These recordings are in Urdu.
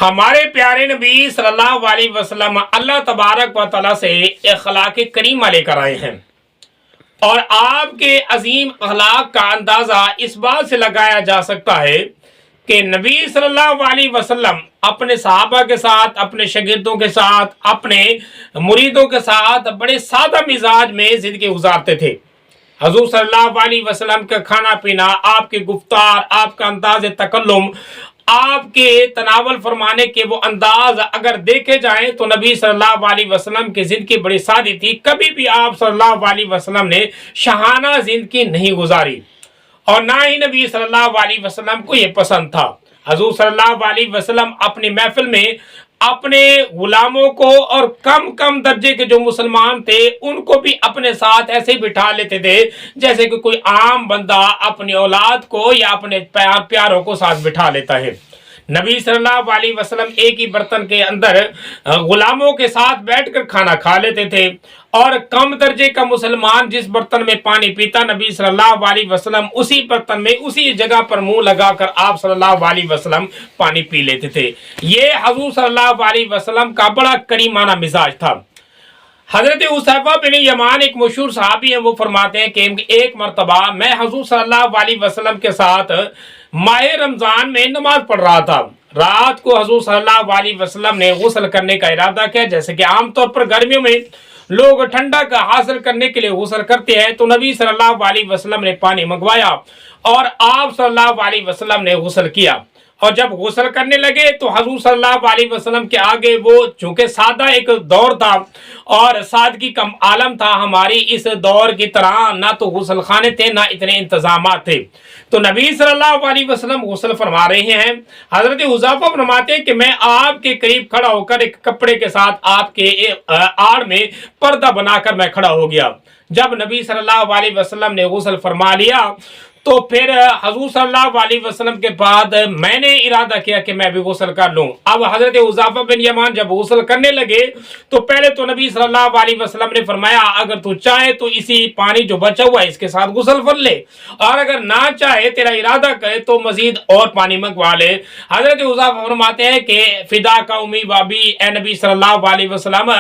ہمارے پیارے نبی صلی اللہ علیہ وسلم اللہ تبارک و تعالیٰ سے اخلاق کریمہ لے کر آئے ہیں، اور آپ کے عظیم اخلاق کا اندازہ اس بات سے لگایا جا سکتا ہے کہ نبی صلی اللہ علیہ وسلم اپنے صحابہ کے ساتھ، اپنے شاگردوں کے ساتھ، اپنے مریدوں کے ساتھ بڑے سادہ مزاج میں زندگی گزارتے تھے۔ حضور صلی اللہ علیہ وسلم کا کھانا پینا، آپ کے گفتار، آپ کا انداز تکلم، آپ کے تناول فرمانے کے وہ انداز اگر دیکھے جائیں تو نبی صلی اللہ علیہ وسلم کی زندگی بڑی سادی تھی۔ کبھی بھی آپ صلی اللہ علیہ وسلم نے شاہانہ زندگی نہیں گزاری، اور نہ ہی نبی صلی اللہ علیہ وسلم کو یہ پسند تھا۔ حضور صلی اللہ علیہ وسلم اپنی محفل میں اپنے غلاموں کو اور کم درجے کے جو مسلمان تھے ان کو بھی اپنے ساتھ ایسے ہی بٹھا لیتے تھے جیسے کہ کوئی عام بندہ اپنی اولاد کو یا اپنے پیاروں کو ساتھ بٹھا لیتا ہے۔ نبی صلی اللہ علیہ وسلم ایک ہی برتن کے اندر غلاموں کے ساتھ بیٹھ کر کھانا کھا لیتے تھے، اور کم درجے کا مسلمان جس برتن میں پانی پیتا، نبی صلی اللہ علیہ وسلم اسی برتن میں اسی جگہ پر منہ لگا کر آپ صلی اللہ علیہ وسلم پانی پی لیتے تھے۔ یہ حضور صلی اللہ علیہ وسلم کا بڑا کریمانہ مزاج تھا۔ حضرت حذیفہ بن یمان ایک مشہور صحابی ہیں، وہ فرماتے ہیں کہ ایک مرتبہ میں حضور صلی اللہ علیہ وسلم کے ساتھ ماہ رمضان میں نماز پڑھ رہا تھا۔ رات کو حضور صلی اللہ علیہ وسلم نے غسل کرنے کا ارادہ کیا، جیسے کہ عام طور پر گرمیوں میں لوگ ٹھنڈا کا حاصل کرنے کے لیے غسل کرتے ہیں، تو نبی صلی اللہ علیہ وسلم نے پانی منگوایا اور آپ صلی اللہ علیہ وسلم نے غسل کیا۔ اور جب غسل کرنے لگے تو حضور صلی اللہ علیہ وسلم کے آگے وہ چونکہ سادہ ایک دور تھا اور سادگی کا عالم تھا، ہماری اس دور کی طرح نہ تو غسل خانے تھے نہ اتنے انتظامات تھے، تو نبی صلی اللہ علیہ وسلم غسل فرما رہے ہیں۔ حضرت حذیفہ فرماتے ہیں کہ میں آپ کے قریب کھڑا ہو کر ایک کپڑے کے ساتھ آپ کے آڑ میں پردہ بنا کر میں کھڑا ہو گیا۔ جب نبی صلی اللہ علیہ وسلم نے غسل فرما لیا تو پھر حضور صلی اللہ علیہ وسلم کے بعد میں نے ارادہ کیا کہ میں بھی غسل کر لوں۔ اب حضرت حذیفہ بن یمان جب غسل کرنے لگے تو پہلے تو نبی صلی اللہ علیہ وسلم نے فرمایا اگر تو چاہے تو اسی پانی جو بچا ہوا ہے اس کے ساتھ غسل کر لے، اور اگر نہ چاہے تیرا ارادہ کرے تو مزید اور پانی منگوا لے۔ حضرت حذیفہ فرماتے ہیں کہ فدا کا امی وابی، اے نبی صلی اللہ علیہ وسلم،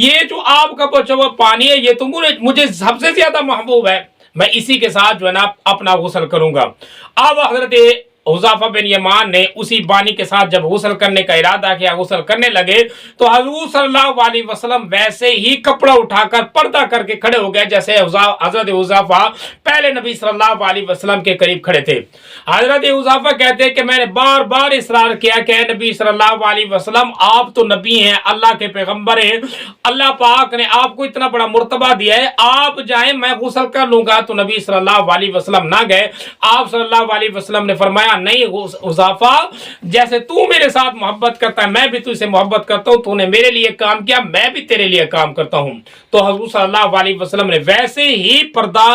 یہ جو آپ کا بچا ہوا پانی ہے یہ تو مجھے سب سے زیادہ محبوب ہے، میں اسی کے ساتھ جو ہے نا اپنا غسل کروں گا۔ اب حضرت حذیفہ بن یمان نے اسی پانی کے ساتھ جب غسل کرنے کا ارادہ کیا، غسل کرنے لگے تو حضور صلی اللہ علیہ وسلم ویسے ہی کپڑا اٹھا کر پردہ کر کے کھڑے ہو گئے جیسے حضرت حذیفہ پہلے نبی صلی اللہ علیہ وسلم کے قریب کھڑے تھے۔ حضرت حذیفہ کہتے ہیں کہ میں نے بار بار اصرار کیا کہ اے نبی صلی اللہ علیہ وسلم، آپ تو نبی ہیں، اللہ کے پیغمبر ہیں، اللہ پاک نے آپ کو اتنا بڑا مرتبہ دیا ہے، آپ جائیں میں غسل کر لوں گا۔ تو نبی صلی اللہ علیہ وسلم نہ گئے۔ آپ صلی اللہ علیہ وسلم نے فرمایا نہیں حذیفہ، جیسے تو میرے ساتھ محبت کرتا ہے میں بھی تجھ سے محبت کرتا ہوں، تو نے میرے لیے کام کیا میں بھی تیرے لیے کام کرتا ہوں۔ تو حضور صلی اللہ علیہ وسلم نے ویسے ہی پردہ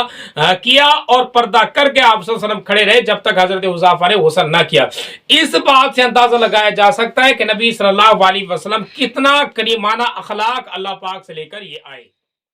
کیا اور پردہ کر کے آپ صلی اللہ علیہ وسلم کھڑے رہے جب تک حضرت حذیفہ نے غسل نہ کیا۔ اس بات سے اندازہ لگایا جا سکتا ہے کہ نبی صلی اللہ علیہ وسلم کتنا کریمانہ اخلاق اللہ پاک سے لے کر یہ آئے۔